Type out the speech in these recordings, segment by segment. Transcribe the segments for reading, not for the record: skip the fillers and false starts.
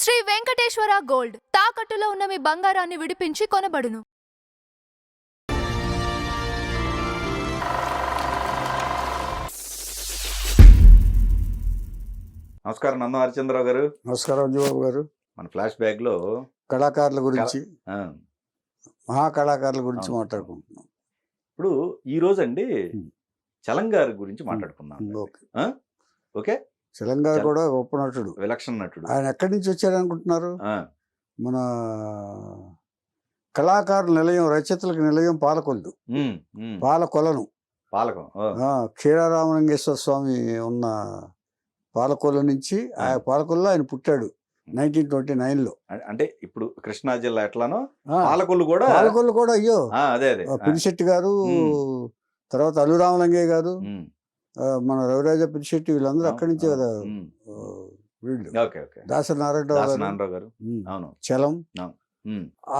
Shri Venkateswara gold తాకట్టులో ఉన్న మీ బంగారాన్ని విడిపించి కొనబడును. నమస్కారం నందం హరిచంద్రరావు గారు. నమస్కారం అంజుబాబు గారు. మన ఫ్లాష్ బ్యాక్ లో కళాకారుల గురించి మహా కళాకారుల గురించి మాట్లాడుకుంటున్నాం. ఇప్పుడు ఈ రోజు అండి చలం గారి గురించి మాట్లాడుకున్నాం. ఓకే, చలం గారు కూడా గొప్ప నటుడు, విలక్షణ నటుడు. ఆయన ఎక్కడి నుంచి వచ్చారు అనుకుంటున్నారు? మన కళాకారుల నిలయం, రచయితలకు నిలయం పాలకొల్లు, పాలకొలను, పాలకం క్షీరారామలింగేశ్వర స్వామి ఉన్న పాలకొల్లు నుంచి ఆ పాలకొల్లు ఆయన పుట్టాడు 1929లో. అంటే ఇప్పుడు కృష్ణా జిల్లా ఎట్లానో పాలకొల్లు కూడా అయ్యో అదే అదే పినిశెట్టి గారు, తర్వాత అల్లురామలింగయ్య గారు, మన రవిరాజ పినిశెట్టి, వీళ్ళందరూ అక్కడి నుంచే కదా వీళ్ళు. దాసరి నారాయణరావు గారు, చలం.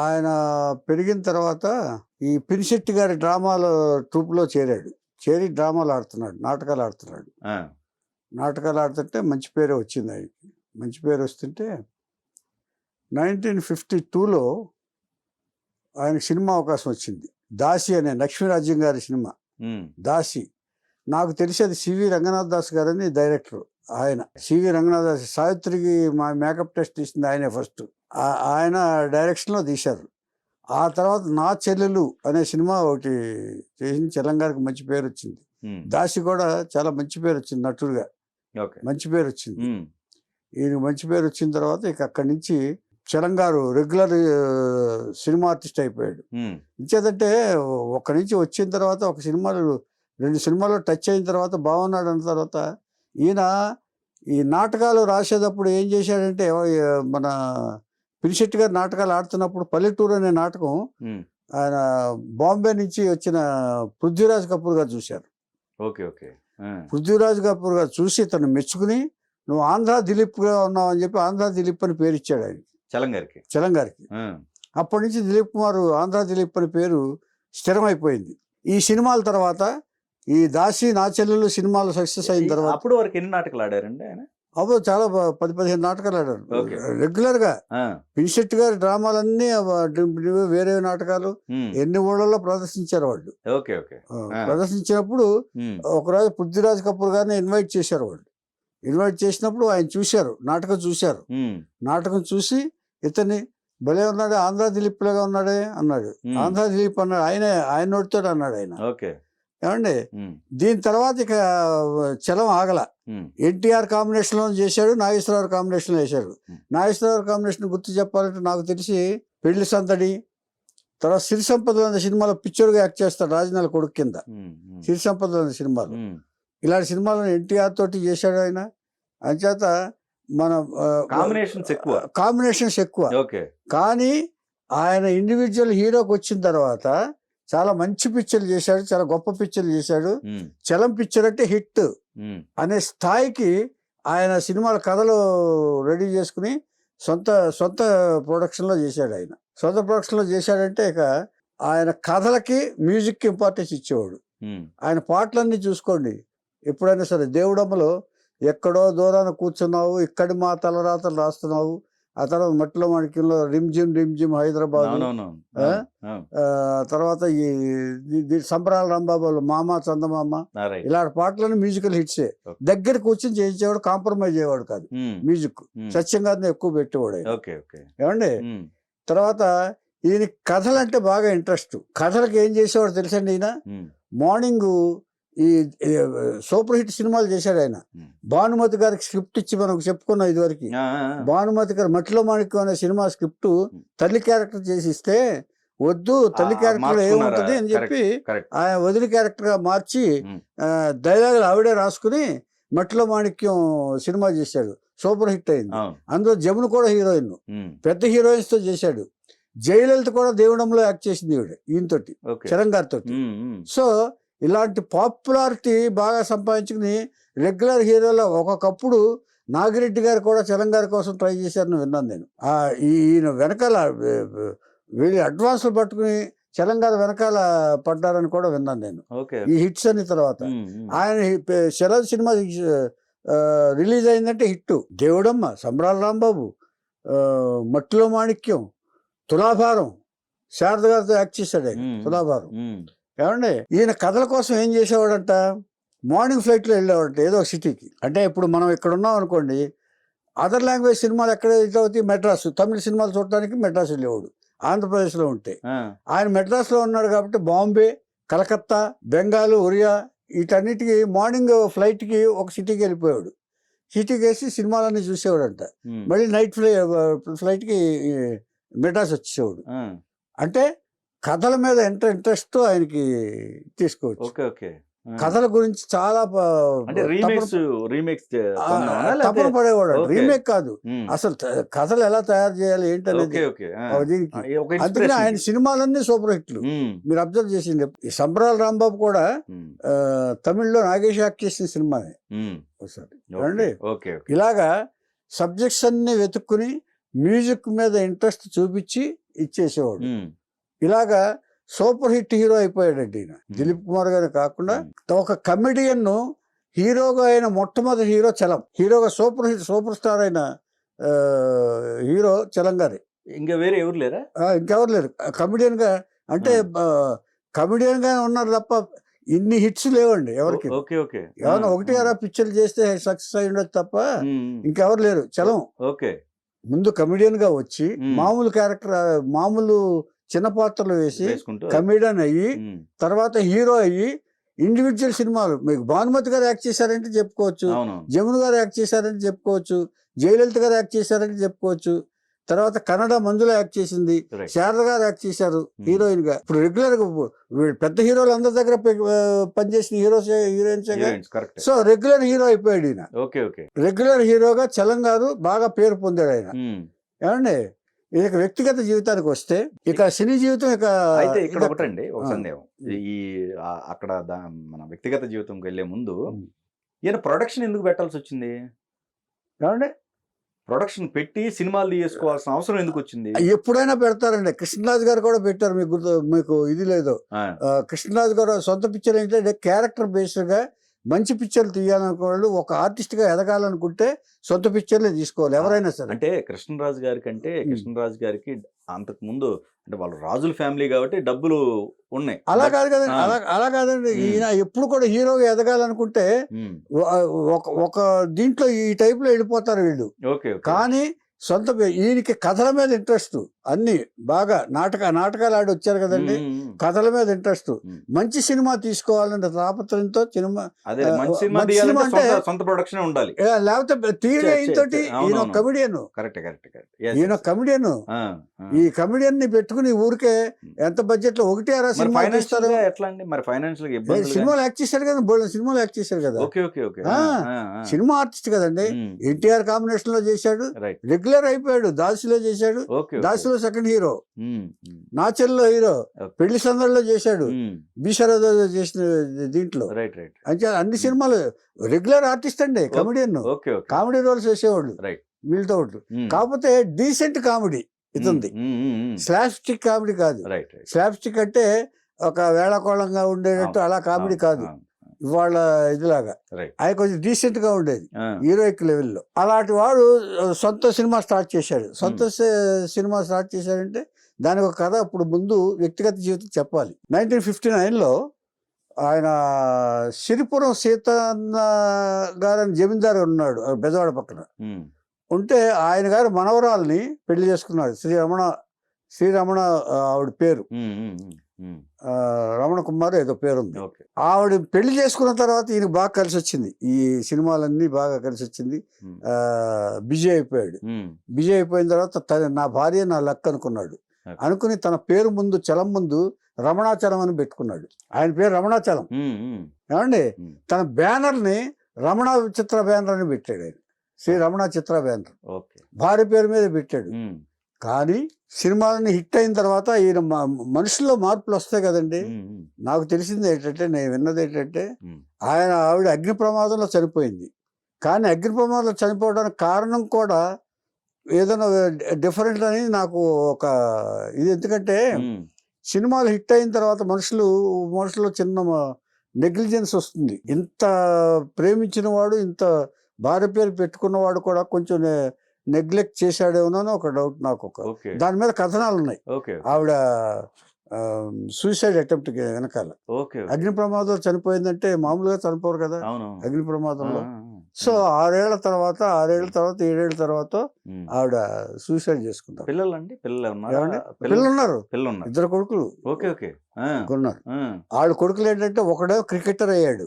ఆయన పెరిగిన తర్వాత ఈ పినిశెట్టి గారి డ్రామాల ట్రూప్లో చేరి డ్రామాలు ఆడుతున్నాడు, నాటకాలు ఆడుతున్నాడు. నాటకాలు ఆడుతుంటే మంచి పేరు వచ్చింది ఆయనకి. మంచి పేరు వస్తుంటే 1952లో ఆయనకు సినిమా అవకాశం వచ్చింది. దాసి అనే లక్ష్మీరాజ్యం గారి సినిమా దాసి. నాకు తెలిసి అది సివి రంగనాథ్ దాస్ గారని డైరెక్టర్. ఆయన సివి రంగనాథ్ దాస్ సావిత్రికి మా మేకప్ టెస్ట్ తీసింది ఆయనే ఫస్ట్. ఆయన డైరెక్షన్లో తీశారు. ఆ తర్వాత నా చెల్లెలు అనే సినిమా ఒకటి చేసి చలం గారికి మంచి పేరు వచ్చింది. దాసి కూడా చాలా మంచి పేరు వచ్చింది, నటుడుగా మంచి పేరు వచ్చింది. ఈయన మంచి పేరు వచ్చిన తర్వాత ఇక అక్కడి నుంచి చలం గారు రెగ్యులర్ సినిమా ఆర్టిస్ట్ అయిపోయాడు. ఇంకేదంటే ఒక్కడి నుంచి వచ్చిన తర్వాత ఒక సినిమాలు 2 సినిమాలు టచ్ అయిన తర్వాత బాగున్నాడు అన్న తర్వాత ఈయన ఈ నాటకాలు రాసేటప్పుడు ఏం చేశాడంటే, మన పినిశెట్టి గారు నాటకాలు ఆడుతున్నప్పుడు పల్లెటూరు అనే నాటకం ఆయన బాంబే నుంచి వచ్చిన పృథ్వీరాజ్ కపూర్ గారు చూశారు. పృథ్వీరాజ్ కపూర్ గారు చూసి తను మెచ్చుకుని, నువ్వు ఆంధ్ర దిలీప్గా ఉన్నావు అని చెప్పి ఆంధ్ర దిలీప్ అని పేరు ఇచ్చాడు ఆయన చలం గారికి. అప్పటి నుంచి దిలీప్ కుమార్, ఆంధ్ర దిలీప్ అని పేరు స్థిరమైపోయింది. ఈ సినిమాల తర్వాత ఈ దాసి నా చెల్లెలు సినిమాలు సక్సెస్ అయిన తర్వాత అప్పుడు వరకు ఎన్ని నాటకాలు ఆడారండి ఆయన? అప్పుడు చాలా 10-15 నాటకాలు ఆడారు రెగ్యులర్ గా. పినిశెట్టి గారి డ్రామాలన్నీ వేరే నాటకాలు ఎన్ని ఊళ్ళలో ప్రదర్శించారు వాళ్ళు. ప్రదర్శించినప్పుడు ఒకరోజు పృథ్వీరాజ్ కపూర్ గారిని ఇన్వైట్ చేశారు వాళ్ళు. ఇన్వైట్ చేసినప్పుడు ఆయన చూశారు, నాటకం చూశారు. నాటకం చూసి ఇతన్ని భలే ఉన్నాడే, ఆంధ్ర దిలీప్ లాగా ఉన్నాడే అన్నాడు. ఆంధ్ర దిలీప్ అన్నాడు, ఆయన నోటితో అన్నాడు ఆయన. ఏమండి, దీని తర్వాత ఇక చలం ఆగల. ఎన్టీఆర్ కాంబినేషన్ లో చేశాడు, నాగేశ్వరరావు కాంబినేషన్ లో వేశాడు. నాగేశ్వరరావు కాంబినేషన్ గుర్తు చెప్పాలంటే నాకు తెలిసి పెళ్లి సందడి, తర్వాత సిరి సంపదలు అనే సినిమాలో పిక్చర్గా యాక్ట్ చేస్తాడు రాజనాల కొడుకు కింద. సిరి సంపదలు అనే సినిమాలో, ఇలాంటి సినిమాలను ఎన్టీఆర్ తోటి చేశాడు ఆయన. అంచేత మన కాంబినేషన్స్ ఎక్కువ. కానీ ఆయన ఇండివిజువల్ హీరోకి వచ్చిన తర్వాత చాలా మంచి పిక్చర్లు చేశాడు, చాలా గొప్ప పిక్చర్లు చేశాడు. చలం పిక్చర్ అంటే హిట్ అనే స్థాయికి ఆయన సినిమాల కథలు రెడీ చేసుకుని సొంత ప్రొడక్షన్లో చేశాడు. ఆయన సొంత ప్రొడక్షన్లో చేశాడంటే ఇక ఆయన కథలకి మ్యూజిక్కి ఇంపార్టెన్స్ ఇచ్చేవాడు. ఆయన పాటలన్నీ చూసుకోండి, ఎప్పుడైనా సరే దేవుడమ్మలో ఎక్కడో దూరాన కూర్చున్నావు, ఇక్కడి మా తలరాతలు రాస్తున్నావు, ఆ తర్వాత మట్టిలో మాణిక్యంలో రిమ్జిమ్ హైదరాబాద్, తర్వాత ఈ సంబరాల రాంబాబులో మామ చందమామ, ఇలాంటి పాటలను మ్యూజికల్ హిట్సే. దగ్గరికి వచ్చి చేయించేవాడు, కాంప్రమైజ్ అయ్యేవాడు కాదు. మ్యూజిక్ సత్యంగానే ఎక్కువ పెట్టేవాడు. ఏమండి, తర్వాత ఈయన కథలు అంటే బాగా ఇంట్రెస్ట్. కథలకు ఏం చేసేవాడు తెలుసండి, ఈయన మార్నింగ్ ఈ సూపర్ హిట్ సినిమాలు చేశాడు ఆయన. భానుమతి గారికి స్క్రిప్ట్ ఇచ్చి మనకు చెప్పుకున్నాం ఇదివరకు. భానుమతి గారు మట్టిలో మాణిక్యం అనే సినిమా స్క్రిప్ట్ తల్లి క్యారెక్టర్ చేసి ఇస్తే, వద్దు తల్లి క్యారెక్టర్ ఏముంటుంది అని చెప్పి ఆయన వదిలి క్యారెక్టర్ గా మార్చి డైలాగులు ఆవిడే రాసుకుని మట్టిలో మాణిక్యం సినిమా చేశాడు. సూపర్ హిట్ అయింది. అందులో జమున కూడా హీరోయిన్, పెద్ద హీరోయిన్స్ తో చేశాడు. జయలలిత కూడా దేవుడంలో యాక్ట్ చేసింది ఈయనతోటి, చలం గారితో. సో ఇలాంటి పాపులారిటీ బాగా సంపాదించుకుని రెగ్యులర్ హీరోలో ఒకప్పుడు నాగిరెడ్డి గారు కూడా చలం గారి కోసం ట్రై చేశారని విన్నాను నేను. ఈయన వెనకాల వీళ్ళు అడ్వాన్స్లు పట్టుకుని చలం గారు వెనకాల పడ్డారని కూడా విన్నాను నేను ఈ హిట్స్ అని. తర్వాత ఆయన చలం సినిమా రిలీజ్ అయిందంటే హిట్. దేవుడమ్మ, సంబరాల రాంబాబు, మట్టిలో మాణిక్యం, తులాభారం, శారద గారితో యాక్ట్ చేశాడు ఆయన. మ్మ్. తులాభారం మ్మ్. ఏమండి, ఈయన కథల కోసం ఏం చేసేవాడంట, మార్నింగ్ ఫ్లైట్లో వెళ్ళేవాడంట ఏదో ఒక సిటీకి. అంటే ఇప్పుడు మనం ఇక్కడ ఉన్నాం అనుకోండి, అదర్ లాంగ్వేజ్ సినిమాలు ఎక్కడ హిట్ అవుతాయి, మెడ్రాస్. తమిళ సినిమాలు చూడటానికి మెడ్రాస్ వెళ్ళేవాడు ఆంధ్రప్రదేశ్లో ఉంటే. ఆ. ఆయన మెడ్రాస్లో ఉన్నాడు కాబట్టి బాంబే, కలకత్తా, బెంగాల్, ఒరియా వీటన్నిటికీ మార్నింగ్ ఫ్లైట్కి ఒక సిటీకి వెళ్ళిపోయాడు. సిటీకి వేసి సినిమాలన్నీ చూసేవాడంట. మ్మ్. మళ్ళీ నైట్ ఫ్లైట్కి మెడ్రాస్ వచ్చేవాడు. ఆ. అంటే కథల మీద ఎంత ఇంట్రెస్ట్ ఆయనకి తీసుకోవచ్చు. Okay okay. ఆ. కథల గురించి చాలా అంటే రీమేక్స్ తపన పడేవాడు. ఓకే. రీమేక్ కాదు, అసలు కథలు ఎలా తయారు చేయాలి ఏంటనేది ఓకే ఓకే. ఆ. దీనికి. ఒక అందుకని inspiration. ఆయన సినిమాలన్నీ సూపర్ హిట్లు. మ్మ్. మీరు అబ్జర్వ్ చేసింది, ఈ సంబరాల రాంబాబు కూడా మ్మ్. తమిళ్లో నాగేష్ యాక్ట్ చేసిన సినిమానే మ్మ్. ఒకసారి. ఓకే ఏమండి, ఓకే ఓకే. ఇలాగా సబ్జెక్ట్స్ అన్ని వెతుక్కుని మ్యూజిక్ మీద ఇంట్రెస్ట్ చూపించి ఇచ్చేసేవాడు. మ్మ్. ఇలాగా సూపర్ హిట్ హీరో అయిపోయాడండి ఈయన. దిలీప్ కుమార్ గారు కాకుండా ఒక కమెడియన్ హీరోగా అయిన మొట్టమొదటి హీరో చలం. హీరోగా సూపర్ స్టార్ అయిన హీరో చలం గారి. ఇంకా వేరే ఎవరు లేరా? ఇంకెవరు లేరు కమెడియన్ గా. అంటే కమెడియన్ గా ఉన్నారు తప్ప ఇన్ని హిట్స్ లేవండి ఎవరికి. Okay okay. ఏమన్నా ఒకటి అరా పిక్చర్లు చేస్తే సక్సెస్ అయి ఉండదు తప్ప ఇంకెవరు లేరు. చలం ఓకే. ముందు కమెడియన్ గా వచ్చి మామూలు క్యారెక్టర్, మామూలు చిన్న పాత్రలు వేసి కమెడియన్ అయ్యి తర్వాత హీరో అయ్యి ఇండివిజువల్ సినిమాలు. మీకు భానుమతి గారు యాక్ట్ చేశారంటే చెప్పుకోవచ్చు, జమున గారు యాక్ట్ చేశారంటే చెప్పుకోవచ్చు, జయలలిత గారు యాక్ట్ చేశారంటే చెప్పుకోవచ్చు. తర్వాత కన్నడ మంజుల యాక్ట్ చేసింది, శారద గారు యాక్ట్ చేశారు హీరోయిన్ గా. ఇప్పుడు రెగ్యులర్ గా పెద్ద హీరోలు అందరి దగ్గర పనిచేసిన హీరోయిన్స్. సో రెగ్యులర్ హీరో అయిపోయాడు ఈయన. రెగ్యులర్ హీరోగా చలం గారు బాగా పేరు పొందాడు ఆయన. ఏమండి, ఇక వ్యక్తిగత జీవితానికి వస్తే ఇక సినీ జీవితం ఇక అయితే ఇక్కడ ఒకటండి ఒక సందేహం. ఈ అక్కడ మన వ్యక్తిగత జీవితంకి వెళ్లే ముందు ఈయన ప్రొడక్షన్ ఎందుకు పెట్టాల్సి వచ్చింది? ఏమండి, ప్రొడక్షన్ పెట్టి సినిమాలు తీసుకోవాల్సిన అవసరం ఎందుకు వచ్చింది? ఎప్పుడైనా పెడతారండి. కృష్ణరాజు గారు కూడా పెట్టారు. మీకు ఇది లేదు. కృష్ణరాజు గారు సొంత పిక్చర్ ఏంటంటే క్యారెక్టర్ బేస్డ్ గా మంచి పిక్చర్లు తీయాలనుకోవాలి. ఒక ఆర్టిస్ట్ గా ఎదగాలనుకుంటే సొంత పిక్చర్లే తీసుకోవాలి ఎవరైనా సరే. అంటే కృష్ణరాజు గారికి అంతకు ముందు అంటే వాళ్ళు రాజుల ఫ్యామిలీ కాబట్టి డబ్బులు ఉన్నాయి. అలా కాదు కదండి, అలా కాదండి. ఈయన ఎప్పుడు కూడా హీరోగా ఎదగాలనుకుంటే ఒక దీంట్లో ఈ టైప్ లో వెళ్ళిపోతారు వీళ్ళు. కానీ సొంత ఈయనకి కథల మీద ఇంట్రెస్ట్, అన్ని బాగా నాటకాలు ఆడి వచ్చారు కదండి, కథల మీద ఇంట్రెస్ట్. మంచి సినిమా తీసుకోవాలంటే తాపత్రయంతో సినిమా అంటే లేకపోతే తోటి ఈయన కమెడియన్. ఈయన కమెడియన్. ఈ కమెడియన్ ని పెట్టుకుని ఊరికే ఎంత బడ్జెట్ లో ఒకటి అరా సినిమా తీస్తారు. సినిమాలు యాక్ట్ చేశారు కదా, సినిమాలు యాక్ట్ చేశారు కదా, సినిమా ఆర్టిస్ట్ కదండి. ఎన్టీఆర్ కాంబినేషన్ లో చేశాడు, రెగ్యులర్ అయిపోయాడు. దాసిలో చేశాడు, దాసిలో సెకండ్ హీరో, నాచెల్లో హీరో, పెళ్లి సందడిలో చేశాడు, బీసరద చేసిన దీంట్లో. అంటే అన్ని సినిమాలు రెగ్యులర్ ఆర్టిస్ట్ అండి, కమెడియన్. కామెడీ రోల్స్ వేసేవాళ్ళు వీళ్ళతో. కాకపోతే డీసెంట్ కామెడీ ఇతుంది, స్లాప్స్టిక్ కామెడీ కాదు. స్లాప్స్టిక్ అంటే ఒక వేళకోళంగా ఉండేటట్టు అలా కామెడీ కాదు. ఇవాళ ఇదిలాగా ఆయన కొంచెం డీసెంట్ గా ఉండేది హీరోయిక్ లెవెల్లో. అలాంటి వాడు సొంత సినిమా స్టార్ట్ చేశాడు. సినిమా స్టార్ట్ చేశాడంటే దానికి ఒక కథ. అప్పుడు ముందు వ్యక్తిగత జీవితం చెప్పాలి. 1959లో ఆయన సిరిపురం సీతన్న గారని జమీందారు ఉన్నాడు బెజవాడ పక్కన. ఉంటే ఆయన గారు మనవరాల్ని పెళ్లి చేసుకున్నాడు. శ్రీరమణ ఆవిడ పేరు, రమణ కుమార్ ఏదో పేరుంది. ఆవిడ పెళ్లి చేసుకున్న తర్వాత ఈయన బాగా కలిసి వచ్చింది, ఈ సినిమాలన్నీ బాగా కలిసి వచ్చింది. బిజీ అయిపోయాడు. బిజీ అయిపోయిన తర్వాత నా భార్య నా లక్ అనుకున్నాడు. అనుకుని తన పేరు ముందు చలం ముందు రమణాచలం అని పెట్టుకున్నాడు. ఆయన పేరు రమణాచలం. ఏమండి, తన బ్యానర్ ని రమణ చిత్ర బ్యానర్ అని పెట్టాడు ఆయన. శ్రీ రమణ చిత్ర బ్యానర్ భార్య పేరు మీద పెట్టాడు. కానీ సినిమాలని హిట్ అయిన తర్వాత ఈయన మనుషుల్లో మార్పులు వస్తాయి కదండి. నాకు తెలిసింది ఏంటంటే, నేను విన్నది ఏంటంటే, ఆవిడ అగ్ని ప్రమాదంలో చనిపోయింది. కానీ అగ్ని ప్రమాదంలో చనిపోవడానికి కారణం కూడా ఏదైనా డిఫరెంట్ అని నాకు ఒక ఇది. ఎందుకంటే సినిమాలు హిట్ అయిన తర్వాత మనుషుల్లో చిన్న నెగ్లిజెన్స్ వస్తుంది. ఇంత ప్రేమించిన వాడు, ఇంత భార్య పేరు పెట్టుకున్నవాడు కూడా కొంచెం నెగ్లెక్ట్ చేశాడేమో ఒక డౌట్ నాకు. ఓకే దాని మీద కథనాలు ఉన్నాయి. ఓకే ఆవిడ సూసైడ్ అటెంప్ట్ వెనకాల ఓకే అగ్ని ప్రమాదంలో చనిపోయిందంటే మామూలుగా చనిపోరు కదా అవును అగ్ని ప్రమాదంలో. సో 6 ఏళ్ల తర్వాత 7 ఏళ్ల తర్వాత ఆవిడ సూసైడ్ చేసుకుంటారు. పిల్లలండి పిల్లలు ఏమండి? పిల్లలు ఉన్నారు, పిల్లలు ఉన్నారు. 2 కొడుకులు ఓకే ఓకే ఉన్నారు. వాళ్ళ కొడుకులు ఏంటంటే ఒకడేమో క్రికెటర్ అయ్యాడు,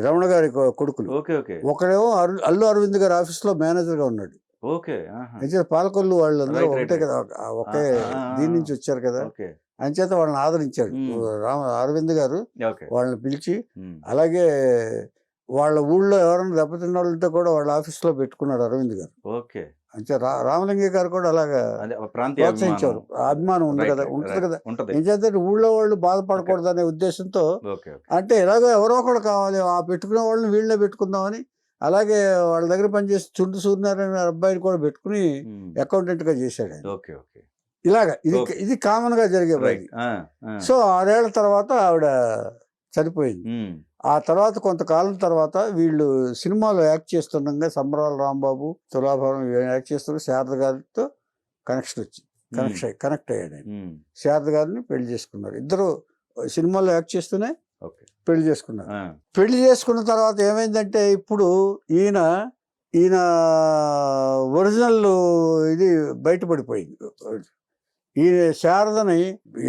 రమణ గారి కొడుకులు. ఓకే ఓకే ఒకడేమో అల్లు అరవింద్ గారి ఆఫీస్ లో మేనేజర్ గా ఉన్నాడు. ఓకే అయితే పాలకొల్లు వాళ్ళందరూ Right, ఒకటే right, కదా, ఒకే దీని నుంచి వచ్చారు కదా. ఓకే అంచేత వాళ్ళని ఆదరించాడు అరవింద్ గారు. ఓకే వాళ్ళని పిలిచి అలాగే వాళ్ళ ఊళ్ళో ఎవరైనా దెబ్బతిన్న వాళ్ళు ఉంటే కూడా వాళ్ళ ఆఫీస్ లో పెట్టుకున్నాడు అరవింద్ గారు. ఓకే అంటే రామలింగయ్య గారు కూడా అలాగా ప్రాంతీయ ప్రోత్సహించారు. అభిమానం ఉంది కదా, ఉంటుంది కదా. ఉంటది. ఏం చేస్తే ఊళ్ళో వాళ్ళు బాధపడకూడదు అనే ఉద్దేశంతో, ఓకే అంటే ఎలాగో ఎవరో ఒకడు కావాలి, ఆ పెట్టుకునే వాళ్ళని వీళ్ళనే పెట్టుకుందామని. అలాగే వాళ్ళ దగ్గర పనిచేసి చుండు సూర్యనారాయణ అబ్బాయిని కూడా పెట్టుకుని అకౌంటెంట్ గా చేశాడు ఆయన. ఓకే ఓకే ఇలాగా ఇది కామన్ గా జరిగే పని. సో 6 ఏళ్ల తర్వాత ఆవిడ చనిపోయింది. ఆ తర్వాత కొంతకాలం తర్వాత వీళ్ళు సినిమాలో యాక్ట్ చేస్తుండగా సంబరాల రాంబాబు, తులాభారం యాక్ట్ చేస్తున్న శారద గారితో కనెక్ట్ అయ్యాడు ఆయన. శారద గారిని పెళ్లి చేసుకున్నారు. ఇద్దరు సినిమాలో యాక్ట్ చేస్తూనే పెళ్లి చేసుకున్నారు. పెళ్లి చేసుకున్న తర్వాత ఏమైందంటే ఇప్పుడు ఈయన ఒరిజినల్ ఇది బయటపడిపోయింది. ఈ శారదని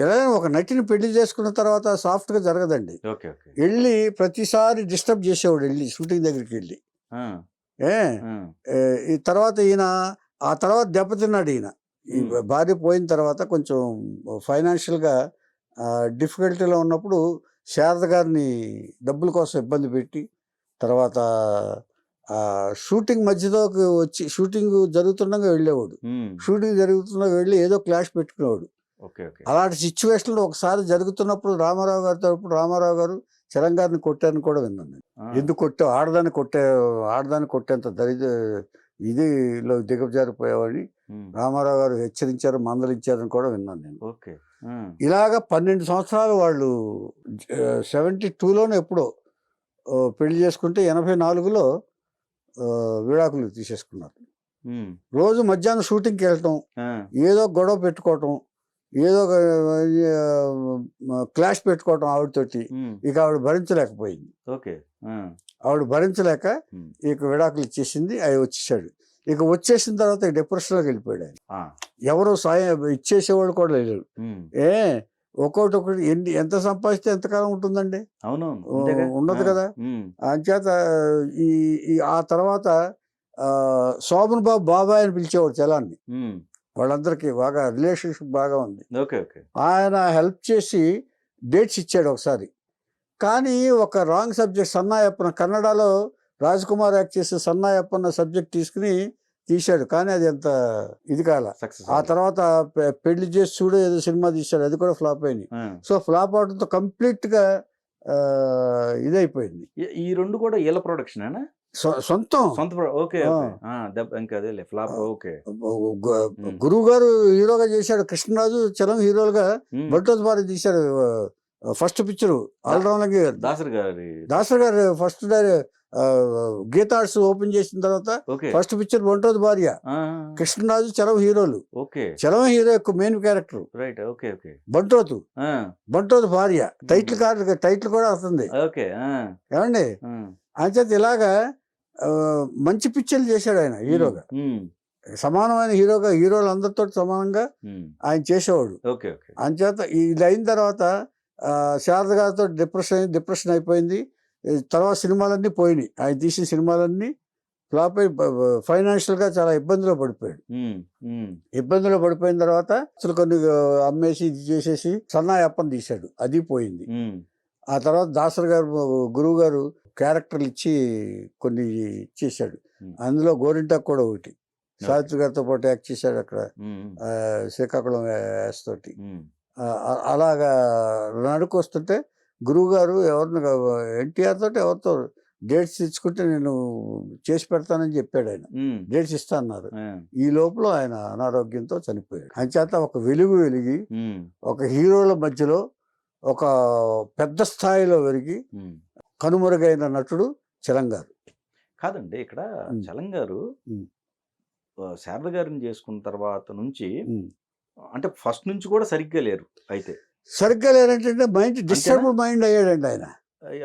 ఎలా ఒక నటిని పెళ్లి చేసుకున్న తర్వాత సాఫ్ట్ గా జరగదండి. వెళ్ళి ప్రతిసారి డిస్టర్బ్ చేసేవాడు, వెళ్ళి షూటింగ్ దగ్గరికి వెళ్ళి. ఈ తర్వాత ఆ తర్వాత దెబ్బతిన్నాడు ఈయన. ఈ భార్య పోయిన తర్వాత కొంచెం ఫైనాన్షియల్ గా డిఫికల్టీలో ఉన్నప్పుడు శారద గారిని డబ్బుల కోసం ఇబ్బంది పెట్టి, తర్వాత షూటింగ్ మధ్యలోకి వచ్చి షూటింగ్ జరుగుతుండగా వెళ్ళేవాడు. షూటింగ్ జరుగుతుండగా వెళ్ళి ఏదో క్లాష్ పెట్టుకునేవాడు. అలాంటి సిచ్యువేషన్లో ఒకసారి జరుగుతున్నప్పుడు రామారావు గారు చలం గారిని కొట్టారని కూడా విన్నాను నేను. ఎందుకు కొట్టావు, ఆడదాన్ని కొట్టేంత ఇదిలో దిగజారిపోయావని రామారావు గారు హెచ్చరించారు, మందలించారని కూడా విన్నాను నేను. ఇలాగా 12 సంవత్సరాలు వాళ్ళు 72లోనే ఎప్పుడో పెళ్లి చేసుకుంటే 84లో విడాకులు తీసేసుకున్నారు. రోజు మధ్యాహ్నం షూటింగ్కి వెళ్ళటం, ఏదో గొడవ పెట్టుకోవటం, ఏదో క్లాష్ పెట్టుకోవటం ఆవిడతోటి. ఇక ఆవిడ భరించలేకపోయింది. ఆవిడ భరించలేక ఇక విడాకులు ఇచ్చేసింది. అవి వచ్చేసాడు. ఇక వచ్చేసిన తర్వాత డిప్రెషన్లోకి వెళ్ళిపోయాడు ఆయన. ఎవరు సాయం ఇచ్చేసేవాళ్ళు కూడా లేదు. ఒక్కొక్కటి ఎంత సంపాదిస్తే ఎంతకాలం ఉంటుందండి? ఉండదు కదా. అంచేత ఆ తర్వాత శోభన్ బాబు బాబాయ్ అని పిలిచేవాడు చలాన్ని. వాళ్ళందరికీ బాగా రిలేషన్షిప్ బాగా ఉంది. ఆయన హెల్ప్ చేసి డేట్స్ ఇచ్చాడు ఒకసారి. కానీ ఒక రాంగ్ సబ్జెక్ట్, సన్నాయప్పన, కన్నడలో రాజ్ కుమార్ యాక్ట్ చేసే సన్నాయప్పన్న సబ్జెక్ట్ తీసుకుని తీశాడు. కానీ అది ఎంత ఇది కాల. ఆ తర్వాత పెళ్లి చేసి చూడు ఏదో సినిమా తీశాడు, అది కూడా ఫ్లాప్ అయింది. సో ఫ్లాప్ అవడంతో కంప్లీట్ గా ఇదైపోయింది. ఈ రెండు కూడా వీళ్ళ ప్రొడక్షన్ సొంతం. గురువు గారు హీరోగా చేశాడు, కృష్ణరాజు చలం హీరోలుగా బట్టోజ్ బారి తీశాడు. ఫస్ట్ పిక్చర్ ఆల్రౌండర్ దాసర్ గారు ఫస్ట్ గీతా ఆర్ట్స్ ఓపెన్ చేసిన తర్వాత ఫస్ట్ పిక్చర్ బంటోజ్ భార్య. కృష్ణరాజు చలం హీరోలు. చలం హీరో యొక్క మెయిన్ క్యారెక్టర్ బంటోజ్ భార్య. టైటిల్ కూడా వస్తుంది ఏమండి. అంచేత ఇలాగా మంచి పిక్చర్లు చేశాడు ఆయన హీరోగా. సమానమైన హీరోలు అందరితో సమానంగా ఆయన చేసేవాడు. అంచేత ఇది అయిన తర్వాత శారద గారితో డిప్రెషన్ అయిపోయింది. తర్వాత సినిమాలన్నీ పోయినాయి. ఆయన తీసిన సినిమాలన్నీ ఫ్లాప్ అయి ఫైనాన్షియల్ గా చాలా ఇబ్బందిలో పడిపోయాడు. ఇబ్బందిలో పడిపోయిన తర్వాత అసలు కొన్ని అమ్మేసి ఇది చేసేసి సన్నాయప్పని తీశాడు, అది పోయింది. ఆ తర్వాత దాసర్ గారు గురువు గారు క్యారెక్టర్లు ఇచ్చి కొన్ని ఇచ్చేసాడు. అందులో గోరింటాకు కూడా ఒకటి. సావిత్రి గారితో పాటు యాక్ట్ చేశాడు అక్కడ శ్రీకాకుళం తోటి. అలాగా నడుకొస్తుంటే గురువు గారు ఎవరిని ఎన్టీఆర్ తోటి ఎవరితో డేట్స్ ఇచ్చుకుంటే నేను చేసి పెడతానని చెప్పాడు. ఆయన డేట్స్ ఇస్తా అన్నారు. ఈ లోపల ఆయన అనారోగ్యంతో చనిపోయాడు. అంచేత ఒక వెలిగి ఒక హీరోల మధ్యలో ఒక పెద్ద స్థాయిలో వెలిగి కనుమరుగైన నటుడు చలం గారు. కాదండి, ఇక్కడ చలం గారు శారద గారిని చేసుకున్న తర్వాత నుంచి ఉమ్. అంటే ఫస్ట్ నుంచి కూడా సరిగ్గా లేరు అయితే. సరిగ్గా లేరంటే మైండ్ డిస్టర్బ్డ్ మైండ్ అయ్యాడండి ఆయన.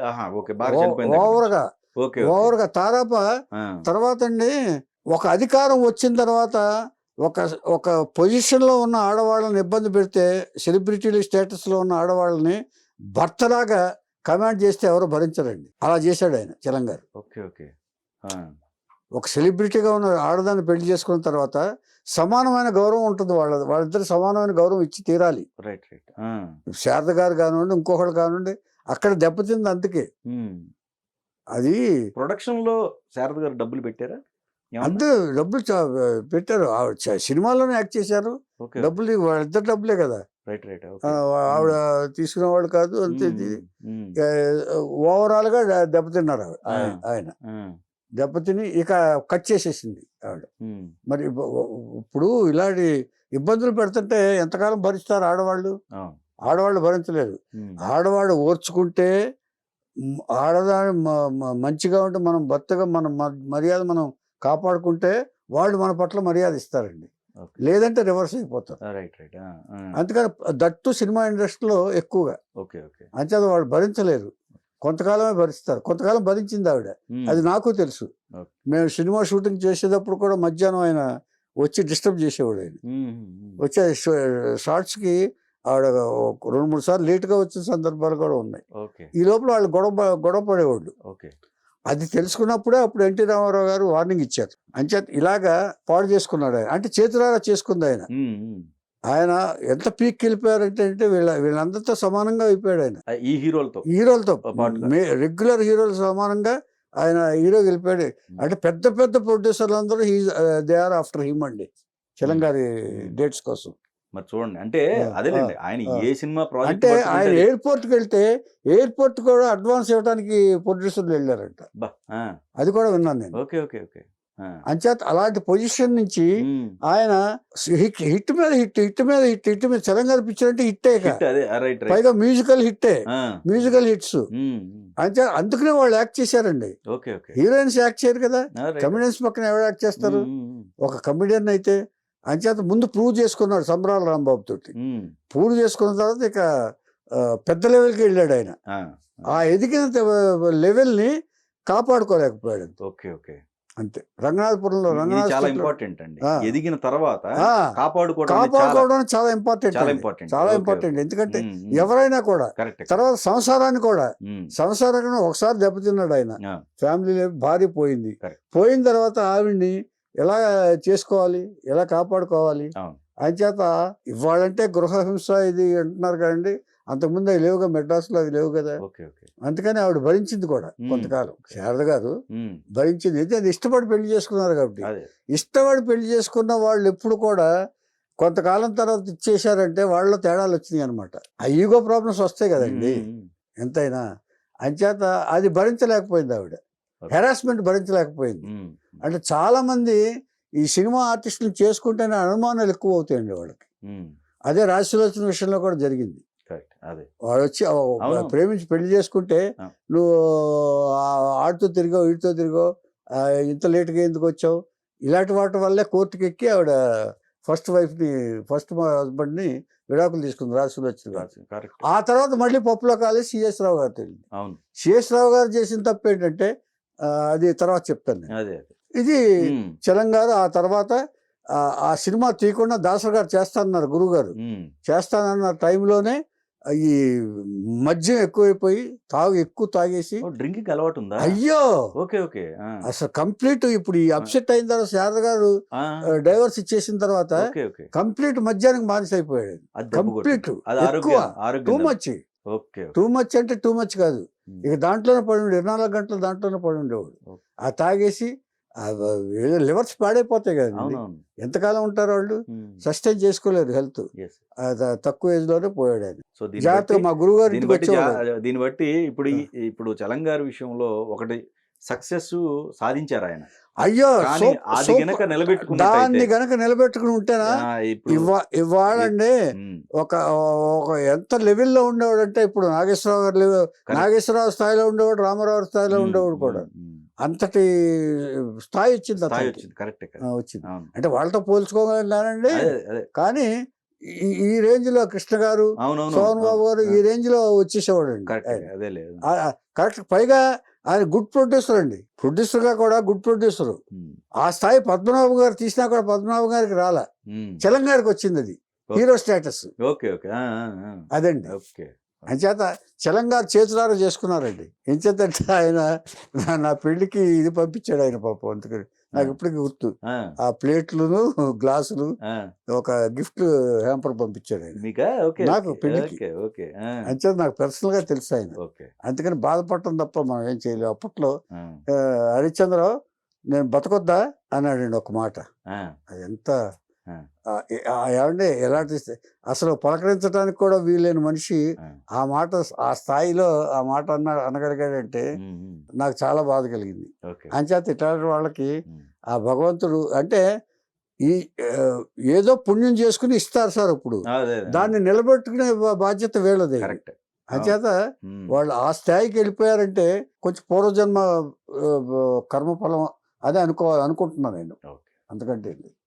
ఆహా, ఓకే, బాగా చనిపోయిన దగ్గర నుంచి. ఓవర్గా ఓకే, ఓకే. ఓవర్గా తారాప ఆ, తర్వాత అండి ఒక అధికారం వచ్చిన తర్వాత ఒక ఒక పొజిషన్లో ఉన్న ఆడవాళ్ళని ఇబ్బంది పెడితే, సెలబ్రిటీల స్టేటస్లో ఉన్న ఆడవాళ్ళని భర్తలాగా కమాండ్ చేస్తే ఎవరు భరించరండి. అలా చేశాడు ఆయన చలం గారు. Okay, okay. ఆ, ఒక సెలబ్రిటీగా ఉన్న ఆడదాన్ని పెళ్లి చేసుకున్న తర్వాత సమానమైన గౌరవం ఉంటుంది, వాళ్ళిద్దరు సమానమైన గౌరవం ఇచ్చి తీరాలి. Right, right. ఆ, శారద గారు కానివ్వండి, ఇంకొకళ్ళు కానివ్వండి, అక్కడ దెబ్బతింది. అందుకే అది ప్రొడక్షన్ లో శారద గారు డబ్బులు పెట్టారా? ఏమన్నా? అంతే, డబ్బులు పెట్టారు. ఆవిడ చినిమాల్లోనే యాక్ట్ చేశారు. ఓకే, డబ్బులు వాళ్ళిద్దరు డబ్బులే కదా. Right, right. ఆవిడ తీసుకునేవాళ్ళు కాదు. అంతే. ఓవరాల్ గా దెబ్బతిన్నారు ఆయన. దెబ్బతిని ఇక కట్ చేసేసింది ఆవిడ. మరి ఇప్పుడు ఇలాంటి ఇబ్బందులు పెడుతుంటే ఎంతకాలం భరిస్తారు ఆడవాళ్ళు? ఆడవాళ్ళు భరించలేరు. ఆడవాళ్ళు ఓర్చుకుంటే, ఆడదాని మంచిగా ఉంటే, మనం భర్తగా మన మర్యాద మనం కాపాడుకుంటే వాళ్ళు మన పట్ల మర్యాద ఇస్తారండి. లేదంటే రివర్స్ అయిపోతారు. అందుకని దట్టు సినిమా ఇండస్ట్రీలో ఎక్కువగా అంచేత వాళ్ళు భరించలేరు. కొంతకాలమే భరిస్తారు. కొంతకాలం భరించింది ఆవిడ, అది నాకు తెలుసు. మేము సినిమా షూటింగ్ చేసేటప్పుడు కూడా మధ్యాహ్నం ఆయన వచ్చి డిస్టర్బ్ చేసేవాడు. ఆయన వచ్చే షార్ట్స్కి ఆవిడ 2-3 సార్లు లేట్గా వచ్చిన సందర్భాలు కూడా ఉన్నాయి. ఈ లోపల వాళ్ళు గొడవ పడేవాళ్ళు. అది తెలుసుకున్నప్పుడే అప్పుడు ఎన్టీ రామారావు గారు వార్నింగ్ ఇచ్చారు. అంచేత ఇలాగా పాడు చేసుకున్నాడు ఆయన. అంటే చేతులారా చేసుకుంది ఆయన. ఆయన ఎంత పీక్ వెళ్ళిపోయారంటే వీళ్ళందరితో సమానంగా అయిపోయాడు ఆయన. ఈ హీరోలతో రెగ్యులర్ హీరోలు సమానంగా ఆయన హీరో వెళ్ళిపోయాడు. అంటే పెద్ద పెద్ద ప్రొడ్యూసర్లు అందరూ దే ఆర్ ఆఫ్టర్ హిమ్ అండి, చలం గారి డేట్స్ కోసం. మరి చూడండి, అంటే అదేలేండి, ఆయన ఏ సినిమా అంటే ఆయన ఎయిర్పోర్ట్కి వెళ్తే ఎయిర్పోర్ట్ కూడా అడ్వాన్స్ ఇవ్వడానికి ప్రొడ్యూసర్లు వెళ్ళారంట. అది కూడా విన్నాను నేను. Okay, okay, okay. అంచేత అలాంటి పొజిషన్ నుంచి ఆయన హిట్ మీద చలం గారి పిక్చర్ అంటే హిట్టే, పైగా మ్యూజికల్ హిట్టే, మ్యూజికల్ హిట్స్. అంచేత అందుకనే వాళ్ళు యాక్ట్ చేశారండి. హీరోయిన్స్ యాక్ట్ చేయరు కదా, కమెడియన్స్ పక్కన ఎవరు యాక్ట్ చేస్తారు? ఒక కమెడియన్ అయితే అంచేత ముందు ప్రూవ్ చేసుకున్నాడు సంబరాల రాంబాబు తోటి. ప్రూవ్ చేసుకున్న తర్వాత ఇక పెద్ద లెవెల్కి వెళ్ళాడు ఆయన. ఆ ఎదిగిన లెవెల్ని కాపాడుకోలేకపోయాడు. అంతే. రంగనాథపురంలో చాలా ఇంపార్టెంట్ అండి, ఎదిగిన తర్వాత కాపాడుకోవడం చాలా ఇంపార్టెంట్. ఎందుకంటే ఎవరైనా కూడా తర్వాత సంసారాన్ని ఒకసారి దెబ్బతిన్నాడు ఆయన. ఫ్యామిలీ భార్య పోయిన తర్వాత ఆవిడ్ని ఎలా చేసుకోవాలి, ఎలా కాపాడుకోవాలి? అంచేత ఇవ్వాలంటే గృహహింస ఇది అంటున్నారు కదండి, అంతకుముందు అవి లేవుగా, మెడ్రాస్లో అవి లేవు కదా. అందుకని ఆవిడ భరించింది కూడా కొంతకాలం. శారద గారు భరించింది. అయితే అది ఇష్టపడి పెళ్లి చేసుకున్నారు కాబట్టి. ఇష్టపడి పెళ్లి చేసుకున్న వాళ్ళు ఎప్పుడు కూడా కొంతకాలం తర్వాత ఇచ్చేశారంటే వాళ్ళ తేడాలు వచ్చినాయి అనమాట. ఆ ఈగో ప్రాబ్లమ్స్ వస్తాయి కదండి ఎంతైనా. అంచేత అది భరించలేకపోయింది ఆవిడ, హెరాస్మెంట్ భరించలేకపోయింది. అంటే చాలా మంది ఈ సినిమా ఆర్టిస్టులు చేసుకుంటేనే అనుమానాలు ఎక్కువ అవుతాయండి వాళ్ళకి. అదే రాజసులోచన విషయంలో కూడా జరిగింది. వాడు వచ్చి ప్రేమించి పెళ్లి చేసుకుంటే నువ్వు ఆడితో తిరిగావు, వీటితో తిరిగావు, ఇంత లేట్గా ఎందుకు వచ్చావు, ఇలాంటి వాటి వల్లే కోర్టుకి ఎక్కి ఆవిడ ఫస్ట్ హస్బెండ్ని విడాకులు తీసుకుంది రాజసులోచన. ఆ తర్వాత మళ్ళీ పప్పులో కాలేసి సిఎస్ రావు గారు తెలియదు. సిఎస్ రావు గారు చేసిన తప్పు ఏంటంటే, అది తర్వాత చెప్తాను నేను. ఇది చలం గారు ఆ తర్వాత ఆ సినిమా తీయకుండా దాసర్ గారు చేస్తానన్నారు, గురువు గారు చేస్తానన్న టైంలోనే ఈ మద్యం ఎక్కువైపోయి ఎక్కువ తాగేసి డ్రింకింగ్ అలవాటు ఉందా? అయ్యో, అసలు కంప్లీట్ ఇప్పుడు ఈ అప్సెట్ అయిన తర్వాత శారద గారు డైవర్స్ ఇచ్చేసిన తర్వాత కంప్లీట్ మద్యానికి బానిస అయిపోయాడు. కంప్లీట్ ఎక్కువ, టూ మచ్ అంటే టూ మచ్ కాదు, ఇక దాంట్లోనే పడి ఉండే 24 గంటలు దాంట్లోనే పడి ఉండేవాడు. ఆ తాగేసి లివర్స్ పాడైపోతాయి కదండి, ఎంతకాలం ఉంటారు వాళ్ళు, సస్టైన్ చేసుకోలేరు హెల్త్. తక్కువ ఏజ్ లోనే పోయాడు ఆయన. జాగ్రత్తగా మా గురువు గారు దీన్ని బట్టి ఇప్పుడు చలం గారి విషయంలో ఒకటి సక్సెస్ సాధించారు ఆయన. అయ్యో, దాన్ని గనక నిలబెట్టుకుని ఉంటేనా ఇవ్వాలండి ఒక ఎంత లెవెల్లో ఉండేవాడు అంటే, ఇప్పుడు నాగేశ్వరరావు స్థాయిలో ఉండేవాడు, రామారావు స్థాయిలో ఉండేవాడు కూడా. అంతటి స్థాయి వచ్చింది స్థాయి అతనికి. వచ్చింది. కరెక్టే వచ్చింది. అవును. అంటే వాళ్ళతో పోల్చుకోగలనండి, అదే అదే కానీ ఈ రేంజ్ లో కృష్ణ గారు, అవునవును సోహన్ బాబు గారు ఈ రేంజ్ లో వచ్చేసేవాడు అండి. కరెక్ట్ అదే లేదు. కరెక్ట్. పైగా ఆయన గుడ్ ప్రొడ్యూసర్ అండి, ప్రొడ్యూసర్ గా కూడా గుడ్ ప్రొడ్యూసర్. ఆ స్థాయి పద్మనాభం గారు తీసినా కూడా పద్మనాభం గారికి రాలా, చలం గారికి వచ్చింది అది హీరో స్టేటస్. ఓకే ఓకే అదండి. ఓకే. అంచేత చలం గారు చేతులారా చేసుకున్నారండి. ఎంచేతంటే ఆయన నా పెళ్లికి ఇది పంపించాడు ఆయన పాపం. అందుకని నాకు ఇప్పటికీ గుర్తు, ఆ ప్లేట్లను గ్లాసులు ఒక గిఫ్ట్ హ్యాంపర్ పంపించాడు ఆయన నాకు పెళ్లికి. అంచేత నాకు పర్సనల్ గా తెలుసు ఆయన. అందుకని బాధపడటం తప్ప మనం ఏం చేయలేము. అప్పట్లో హరిశ్చంద్రరావు నేను బతకొద్దా అన్నాడండి ఒక మాట. అది ఎంత ఏమంటే ఎలాంటి అసలు పలకరించడానికి కూడా వీలైన మనిషి ఆ మాట ఆ స్థాయిలో ఆ మాట అనగలిగాడంటే నాకు చాలా బాధ కలిగింది. అంచేత ఇట్లాంటి వాళ్ళకి ఆ భగవంతుడు అంటే ఈ ఏదో పుణ్యం చేసుకుని ఇస్తారు సార్. ఇప్పుడు దాన్ని నిలబెట్టుకునే బాధ్యత వీళ్ళది. అంచేత వాళ్ళు ఆ స్థాయికి వెళ్ళిపోయారంటే కొంచెం పూర్వజన్మ కర్మఫలం అదే అనుకుంటున్నాను నేను. అందుకంటే